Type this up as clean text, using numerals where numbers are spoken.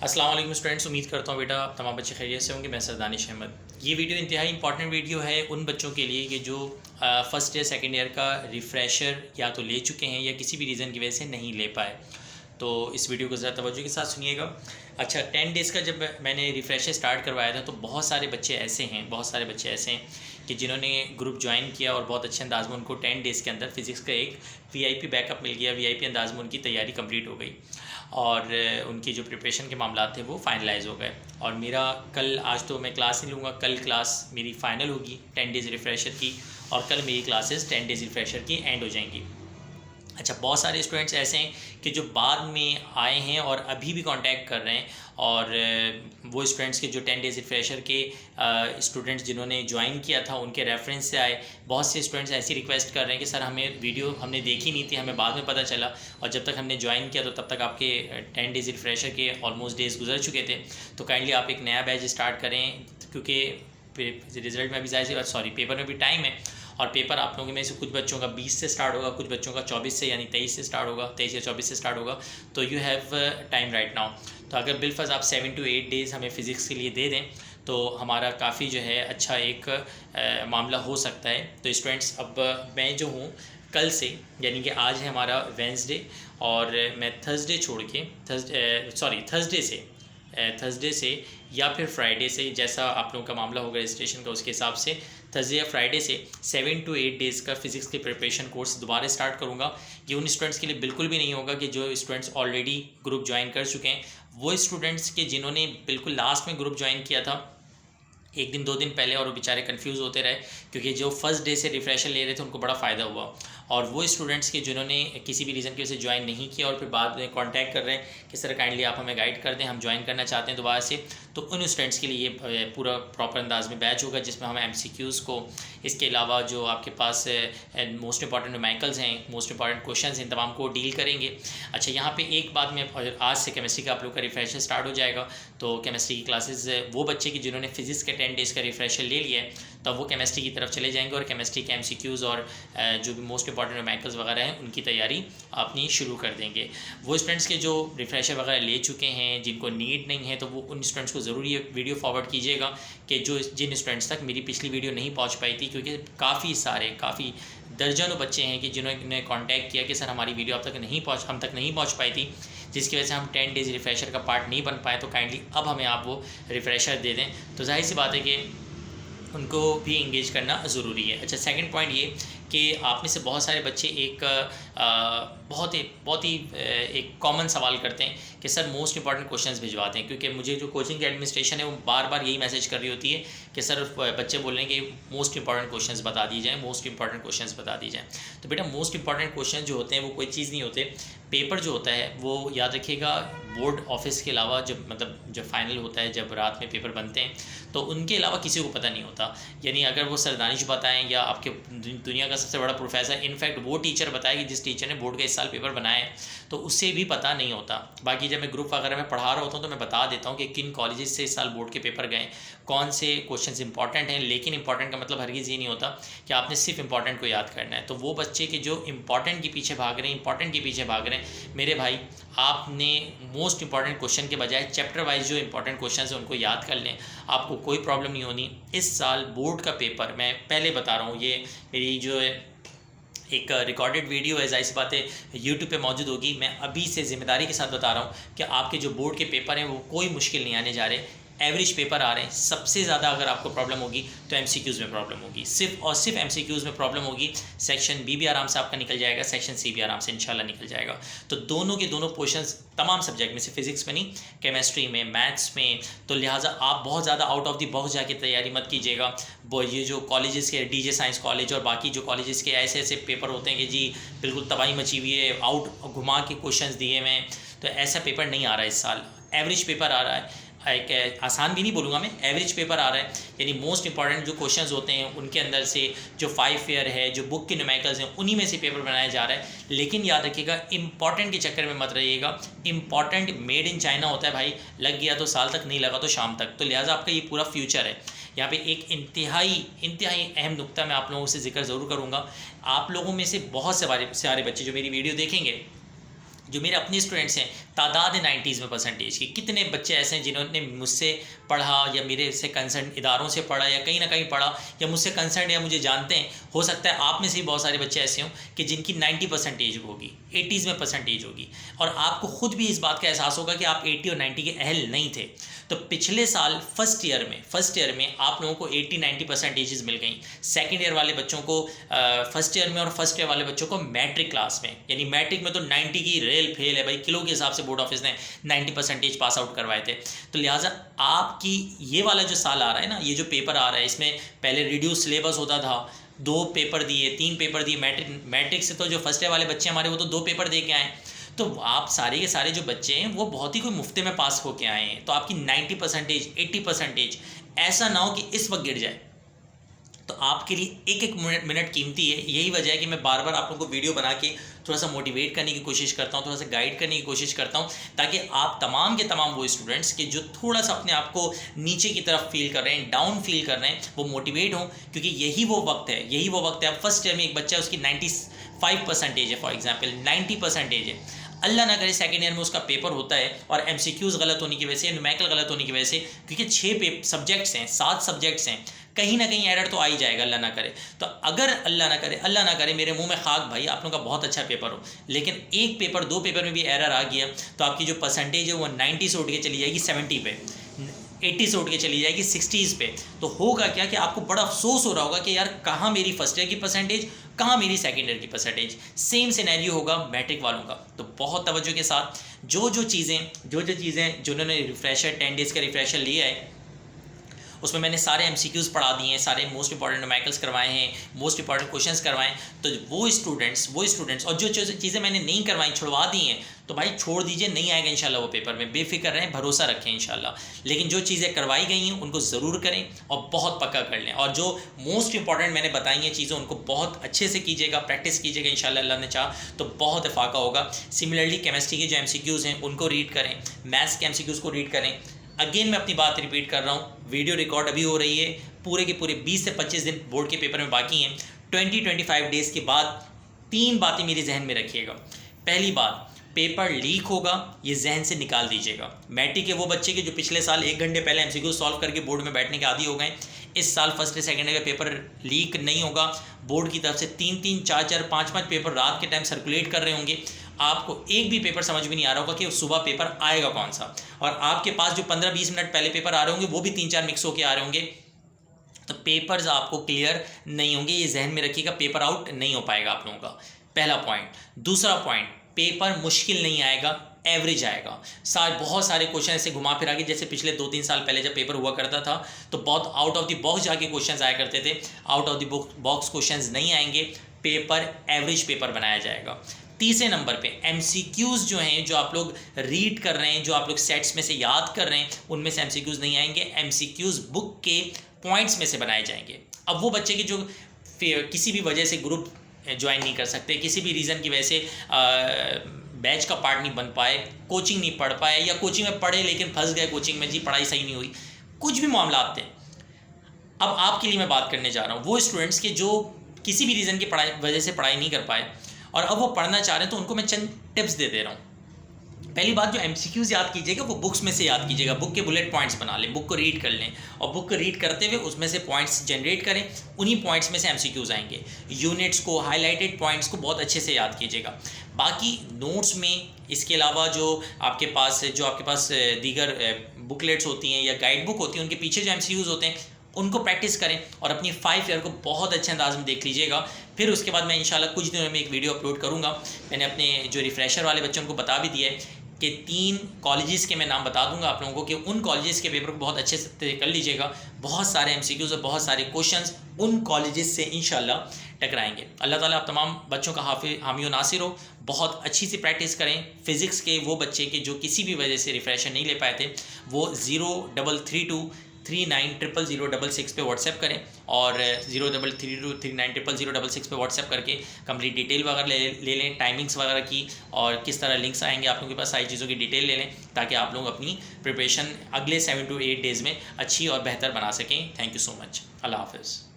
अस्सलाम वालेकुम स्टूडेंट्स, उम्मीद करता हूँ बेटा आप तमाम बच्चे खैरियत से होंगे। मैं सर दानिश अहमद। ये वीडियो इंतहाई इंपॉर्टेंट वीडियो है उन बच्चों के लिए कि जो फर्स्ट ईयर सेकंड ईयर का रिफ़्रेशर या तो ले चुके हैं या किसी भी रीज़न की वजह से नहीं ले पाए। तो इस वीडियो को ज़रा तवज्जो के साथ सुनिएगा। अच्छा, 10 डेज़ का जब मैंने रिफ़्रेशर स्टार्ट करवाया था तो बहुत सारे बच्चे ऐसे हैं कि जिन्होंने ग्रुप ज्वाइन किया और बहुत अच्छे अंदाज में उनको 10 डेज़ के अंदर फ़िज़िक्स का एक वीआईपी बैकअप मिल गया। वीआईपी अंदाज में उनकी तैयारी कंप्लीट हो गई और उनकी जो प्रिपरेशन के मामला थे वो फाइनलाइज हो गए। और मेरा कल, आज तो मैं क्लास नहीं लूँगा, कल क्लास मेरी फ़ाइनल होगी 10 डेज़ रिफ़्रेशर की, और कल मेरी क्लासेस 10 डेज़ रिफ़्रेशर की एंड हो जाएंगी। अच्छा, बहुत सारे स्टूडेंट्स ऐसे हैं कि जो बाद में आए हैं और अभी भी कांटेक्ट कर रहे हैं, और वो स्टूडेंट्स के जो 10 डेज़ रिफ्रेशर के स्टूडेंट्स जिन्होंने ज्वाइन किया था उनके रेफरेंस से आए। बहुत से स्टूडेंट्स ऐसी रिक्वेस्ट कर रहे हैं कि सर हमें वीडियो हमने देखी नहीं थी, हमें बाद में पता चला, और जब तक हमने ज्वाइन किया तो तब तक आपके 10 डेज़ रिफ्रेशर के ऑलमोस्ट डेज़ गुजर चुके थे। तो काइंडली आप एक नया बैच स्टार्ट करें, क्योंकि रिज़ल्ट में भी पेपर में भी टाइम है, और पेपर आप लोगों में से कुछ बच्चों का 20 से स्टार्ट होगा, कुछ बच्चों का 24 से यानी 23 से स्टार्ट होगा, 23 या 24 से स्टार्ट होगा। तो you have time right now. तो अगर बिलफर्ज आप 7 to 8 डेज़ हमें फ़िज़िक्स के लिए दे दें तो हमारा काफ़ी जो है अच्छा एक मामला हो सकता है। तो स्टूडेंट्स, अब मैं जो हूँ कल से, यानी कि आज है हमारा वेंसडे, और मैं थर्सडे से या फिर फ्राइडे से, जैसा आप लोगों का मामला होगा रजिस्ट्रेशन का उसके हिसाब से, थर्सडे या फ्राइडे से 7 to 8 डेज़ का फ़िज़िक्स के प्रिपरेशन कोर्स दोबारा स्टार्ट करूँगा। ये उन स्टूडेंट्स के लिए बिल्कुल भी नहीं होगा कि जो स्टूडेंट्स ऑलरेडी ग्रुप ज्वाइन कर चुके हैं। वो स्टूडेंट्स के जिन्होंने बिल्कुल लास्ट में ग्रुप ज्वाइन किया था, एक दिन 2 दिन पहले, और वो बेचारे कंफ्यूज होते रहे, क्योंकि जो फर्स्ट डे से रिफ्रेशर ले रहे थे उनको बड़ा फ़ायदा हुआ। और वो स्टूडेंट्स के जिन्होंने किसी भी रीज़न की वजह से ज्वाइन नहीं किया और फिर बाद में कांटेक्ट कर रहे हैं कि सर काइंडली आप हमें गाइड कर दें, हम ज्वाइन करना चाहते हैं दोबारा से, तो उन स्टूडेंट्स के लिए ये पूरा प्रॉपर अंदाज में बैच होगा, जिसमें हम MCQs को, इसके अलावा जो आपके पास मोस्ट इंपॉर्टेंट न्यूमेरिकल्स हैं, मोस्ट इंपॉर्टेंट क्वेश्चन हैं, तमाम को डील करेंगे। अच्छा, यहाँ पे एक बात में, आज से केमिस्ट्री का आप लोग का रिफ्रेशर स्टार्ट हो जाएगा। तो केमिस्ट्री की क्लासेस वो बच्चे की जिन्होंने फिज़िक्स के 10 डेज़ का रिफ्रेशर ले लिया है, तब वो केमिस्ट्री की तरफ चले जाएंगे और केमिस्ट्री के MCQs और जो भी मोस्ट इंपॉर्टेंट न्यूमेरिकल्स वगैरह हैं उनकी तैयारी अपनी शुरू कर देंगे। वो स्टूडेंट्स के जो रिफ्रेशर वगैरह ले चुके हैं, जिनको नीड नहीं है, तो वो उन स्टूडेंट्स को ज़रूर ये वीडियो फॉरवर्ड कीजिएगा कि जिन स्टूडेंट्स तक मेरी पिछली वीडियो नहीं पहुँच पाई थी, क्योंकि काफ़ी दर्जनों बच्चे हैं कि जिन्होंने कांटेक्ट किया कि सर हमारी वीडियो हम तक नहीं पहुंच पाई थी, जिसकी वजह से हम 10 डेज़ रिफ्रेशर का पार्ट नहीं बन पाए। तो काइंडली अब हमें आप वो रिफ्रेशर दे दें, तो जाहिर सी बात है कि उनको भी इंगेज करना ज़रूरी है। अच्छा, सेकंड पॉइंट ये कि आप में से बहुत सारे बच्चे एक बहुत ही एक कॉमन सवाल करते हैं कि सर मोस्ट इंपॉर्टेंट क्वेश्चंस भिजवाते हैं, क्योंकि मुझे जो कोचिंग की एडमिनिस्ट्रेशन है वो बार बार यही मैसेज कर रही होती है कि सर बच्चे बोल रहे हैं कि मोस्ट इंपॉर्टेंट क्वेश्चंस बता दी जाए, मोस्ट इंपॉर्टेंट क्वेश्चंस बता दी जाए। तो बेटा, मोस्ट इंपॉर्टेंट क्वेश्चन जो होते हैं वो कोई चीज़ नहीं होते। पेपर जो होता है वो याद रखिएगा, बोर्ड ऑफिस के अलावा जब फाइनल होता है, जब रात में पेपर बनते हैं, तो उनके अलावा किसी को पता नहीं होता। यानी अगर वो सर दानिश बताएं या आपके दुनिया का सबसे बड़ा प्रोफेसर, इनफैक्ट वो टीचर बताए कि जिस टीचर ने बोर्ड का इस साल पेपर बनाया है, तो उससे भी पता नहीं होता। बाकी जब मैं ग्रुप वगैरह में पढ़ा रहा होता हूँ तो मैं बता देता हूँ कि किन कॉलेजेस से इस साल बोर्ड के पेपर गए, कौन से क्वेश्चन इंपॉर्टेंट हैं। लेकिन इंपॉर्टेंट का मतलब हरगिज़ ये नहीं होता कि आपने सिर्फ इंपॉर्टेंट को याद करना है। तो वो बच्चे के जो इंपॉर्टेंट के पीछे भाग रहे हैं, मेरे भाई, आपने मोस्ट इंपॉर्टेंट क्वेश्चन के बजाय चैप्टर वाइज जो इंपॉर्टेंट क्वेश्चन है उनको याद कर लें, आपको कोई प्रॉब्लम नहीं होनी। इस साल बोर्ड का पेपर, मैं पहले बता रहा हूँ, ये मेरी जो है एक रिकॉर्डेड वीडियो है, जाहिर सी बात है यूट्यूब पे मौजूद होगी। मैं अभी से ज़िम्मेदारी के साथ बता रहा हूँ कि आपके जो बोर्ड के पेपर हैं वो कोई मुश्किल नहीं आने जा रहे, एवरेज पेपर आ रहे हैं। सबसे ज़्यादा अगर आपको प्रॉब्लम होगी तो MCQs में प्रॉब्लम होगी, सिर्फ और सिर्फ MCQs में प्रॉब्लम होगी। सेक्शन B भी आराम से आपका निकल जाएगा, सेक्शन C भी आराम से इंशाल्लाह निकल जाएगा। तो दोनों के दोनों पोर्शंस तमाम सब्जेक्ट में से, फिजिक्स में नहीं, केमिस्ट्री में, मैथ्स में। तो लिहाजा आप बहुत ज़्यादा आउट ऑफ द बॉक्स जाके तैयारी मत कीजिएगा। ये जो कॉलेजेस के DJ साइंस कॉलेज और बाकी जो कॉलेजेस के ऐसे पेपर होते हैं कि जी बिल्कुल तबाही मची हुई है, आउट घुमा के क्वेश्चन दिए हुए हैं, तो ऐसा पेपर नहीं आ रहा है इस साल। एवरेज पेपर आ रहा है, एक आसान भी नहीं बोलूँगा मैं, एवरेज पेपर आ रहा है। यानी मोस्ट इंपॉर्टेंट जो क्वेश्चंस होते हैं उनके अंदर से जो 5 ईयर है, जो बुक के न्यूमेरिकल्स हैं, उन्हीं में से पेपर बनाया जा रहा है। लेकिन याद रखिएगा, इंपॉर्टेंट के चक्कर में मत रहिएगा। इंपॉर्टेंट मेड इन चाइना होता है भाई, लग गया तो साल तक, नहीं लगा तो शाम तक। तो लिहाजा आपका ये पूरा फ्यूचर है। यहाँ पे एक इंतहाई अहम नुक्ता मैं आप लोगों से जिक्र ज़रूर करूँगा। आप लोगों में से बहुत सारे बच्चे जो मेरी वीडियो देखेंगे, जो मेरे अपने स्टूडेंट्स हैं, तादाद है 90s में परसेंटेज की। कितने बच्चे ऐसे हैं जिन्होंने मुझसे पढ़ा या मेरे से कंसर्न इदारों से पढ़ा या कहीं ना कहीं पढ़ा या मुझसे कंसर्न या मुझे जानते हैं। हो सकता है आप में से बहुत सारे बच्चे ऐसे हों कि जिनकी 90 परसेंटेज होगी, 80s में परसेंटेज होगी, और आपको खुद भी इस बात का एहसास होगा कि आप 80 और 90 के अहल नहीं थे। तो पिछले साल फर्स्ट ईयर में आप लोगों को 80-90 परसेंटेजेस मिल गई। सेकेंड ईयर वाले बच्चों को फर्स्ट ईयर में, और फर्स्ट ईयर वाले बच्चों को मैट्रिक क्लास में, यानी मैट्रिक में तो 90 की रेल फेल है भाई, किलो के हिसाब से बोर्ड ऑफिस ने 90 परसेंटेज पास आउट करवाए थे। तो लिहाजा आपकी ये वाला जो साल आ रहा है ना, ये जो पेपर आ रहा है, इसमें पहले रिड्यूस सिलेबस होता था, 2 पेपर दिए, 3 पेपर दिए। मैट्रिक से तो जो फर्स्ट ईयर वाले बच्चे हमारे वो तो 2 पेपर दे के आए। तो आप सारे के सारे जो बच्चे हैं वो बहुत ही कोई मुफ्ते में पास होके आए हैं। तो आपकी 90 परसेंटेज, 80 परसेंटेज ऐसा ना हो कि इस वक्त गिर जाए। तो आपके लिए एक एक मिनट कीमती है। यही वजह है कि मैं बार बार आप लोगों को वीडियो बना के थोड़ा सा मोटिवेट करने की कोशिश करता हूँ, थोड़ा सा गाइड करने की कोशिश करता हूँ, ताकि आप तमाम के तमाम वो स्टूडेंट्स के जो थोड़ा सा अपने आप को नीचे की तरफ फील कर रहे हैं, डाउन फील कर रहे हैं, वो मोटिवेट हों। क्योंकि यही वो वक्त है। अब फर्स्ट ईयर में एक बच्चा है, उसकी 95 परसेंटेज है, फॉर एग्जाम्पल 90 परसेंटेज है। अल्लाह ना करे सेकेंड ईयर में उसका पेपर होता है और MCQs गलत होने की वजह से, न्यूमेरिकल गलत होने की वजह से, क्योंकि 6 सब्जेक्ट्स हैं, 7 सब्जेक्ट्स हैं, कहीं ना कहीं एरर तो आ ही जाएगा, अल्लाह ना करे। तो अगर अल्लाह ना करे मेरे मुंह में खाक भाई, आप लोगों का बहुत अच्छा पेपर हो, लेकिन 1 पेपर 2 पेपर में भी एरर आ गया, तो आपकी जो परसेंटेज है वो 90 से उठ के चली जाएगी 70 पे, 80 से उठ के चली जाएगी 60s पे। तो होगा क्या कि आपको बड़ा अफसोस हो रहा होगा कि यार कहाँ मेरी फर्स्ट ईयर की परसेंटेज, कहाँ मेरी सेकेंड ईयर की परसेंटेज। सेम सिनेरियो होगा मैट्रिक वालों का। तो बहुत तवज्जो के साथ जो चीज़ें जिन्होंने रिफ्रेशर 10 डेज़ का रिफ्रेशर लिया है, उसमें मैंने सारे MCQs पढ़ा दिए हैं, सारे मोस्ट इंपॉर्टेंट न्यूमेरिकल्स करवाए हैं, मोस्ट इंपॉर्टेंट क्वेश्चंस करवाएं। तो वो स्टूडेंट्स और जो चीज़ें मैंने नहीं करवाई, छुड़वा दी हैं, तो भाई छोड़ दीजिए, नहीं आएगा इंशाल्लाह वो पेपर में, बेफिक्र रहें, भरोसा रखें इंशाल्लाह। लेकिन जो चीज़ें करवाई गई हैं उनको ज़रूर करें और बहुत पक्का कर लें। और जो मोस्ट इंपॉर्टेंट मैंने बताई हैं चीज़ें, उनको बहुत अच्छे से कीजिएगा, प्रैक्टिस कीजिएगा, इंशाल्लाह अल्लाह ने चाहा तो बहुत इफाका होगा। सिमिलरली केमिस्ट्री के जो MCQs हैं उनको रीड करें, मैथ्स के MCQs को रीड करें। अगेन मैं अपनी बात रिपीट कर रहा हूँ, वीडियो रिकॉर्ड अभी हो रही है, पूरे के पूरे 20 से 25 दिन बोर्ड के पेपर में बाकी हैं। 20-25 डेज़ के बाद 3 बातें मेरे जहन में रखिएगा। पहली बात, पेपर लीक होगा, ये जहन से निकाल दीजिएगा। मैट्रिक के वो बच्चे के जो पिछले साल 1 घंटे पहले MCQ सॉल्व करके बोर्ड में बैठने के आदी हो गए, इस साल फर्स्ट या सेकेंड का पेपर लीक नहीं होगा। बोर्ड की तरफ से 3-3, 4-4, 5-5 पेपर रात के टाइम सर्कुलेट कर रहे होंगे। आपको एक भी पेपर समझ में नहीं आ रहा होगा कि सुबह पेपर आएगा कौन सा, और आपके पास जो 15-20 मिनट पहले पेपर आ रहे होंगे वो भी 3-4 मिक्स होकर आ रहे होंगे। तो पेपर्स आपको क्लियर नहीं होंगे, ये जहन में रखिएगा, पेपर आउट नहीं हो पाएगा आप लोगों का। पहला पॉइंट। दूसरा पॉइंट, पेपर मुश्किल नहीं आएगा, एवरेज आएगा। बहुत सारे क्वेश्चन ऐसे घुमा फिरा के, जैसे पिछले 2-3 साल पहले जब पेपर हुआ करता था तो बहुत आउट ऑफ द बॉक्स जाके क्वेश्चंस आया करते थे। Out of the box questions नहीं आएंगे, पेपर एवरेज पेपर बनाया जाएगा। तीसरे नंबर पे MCQs जो हैं, जो आप लोग रीड कर रहे हैं, जो आप लोग सेट्स में से याद कर रहे हैं, उनमें से MCQs नहीं आएंगे, MCQs बुक के पॉइंट्स में से बनाए जाएंगे। अब वो बच्चे की जो किसी भी वजह से ग्रुप ज्वाइन नहीं कर सकते, किसी भी रीज़न की वजह से बैच का पार्ट नहीं बन पाए, कोचिंग नहीं पढ़ पाए, या कोचिंग में पढ़े लेकिन फंस गए कोचिंग में, जी पढ़ाई सही नहीं हुई, कुछ भी मामला आते हैं। अब आपके लिए मैं बात करने जा रहा हूँ वो स्टूडेंट्स के जो किसी भी रीज़न की वजह से पढ़ाई नहीं कर पाए और अब वो पढ़ना चाह रहे हैं, तो उनको मैं चंद टिप्स दे रहा हूँ। पहली बात, जो MCQs याद कीजिएगा वो बुक्स में से याद कीजिएगा, बुक के बुलेट पॉइंट्स बना लें, बुक को रीड कर लें, और बुक को रीड करते हुए उसमें से पॉइंट्स जनरेट करें, उन्हीं पॉइंट्स में से MCQs आएंगे। यूनिट्स को, हाईलाइटेड पॉइंट्स को बहुत अच्छे से याद कीजिएगा। बाकी नोट्स में इसके अलावा जो आपके पास दीगर बुकलेट्स होती हैं या गाइड बुक होती है, उनके पीछे जो MCQs होते हैं उनको प्रैक्टिस करें और अपनी 5 ईयर को बहुत अच्छे अंदाज में देख लीजिएगा। फिर उसके बाद मैं इंशाल्लाह कुछ दिनों में एक वीडियो अपलोड करूँगा। मैंने अपने जो रिफ्रेशर वाले बच्चों को बता भी दिया है कि 3 कॉलेजेस के मैं नाम बता दूंगा आप लोगों को कि उन कॉलेजेस के पेपर को बहुत अच्छे से कर लीजिएगा। बहुत सारे MCQs और बहुत सारे क्वेश्चंस उन कॉलेजेस से इंशाल्लाह टकराएंगे। अल्लाह ताला आप तमाम बच्चों का हामी और नासिर हो। बहुत अच्छी सी प्रैक्टिस करें। फ़िज़िक्स के वो बच्चे के जो किसी भी वजह से रिफ्रेशर नहीं ले पाए थे, वो 0332390066 पे व्हाट्सएप करें, और 0332390066 पे व्हाट्सएप करके कंप्लीट डिटेल वगैरह ले लें, टाइमिंग्स वगैरह की, और किस तरह लिंक्स आएंगे आप लोगों के पास, सारी चीज़ों की डिटेल ले लें, ताकि आप लोग अपनी प्रिपरेशन अगले 7 to 8 डेज़ में अच्छी और बेहतर बना सकें। Thank you so much. अल्लाह हाफ़िज़।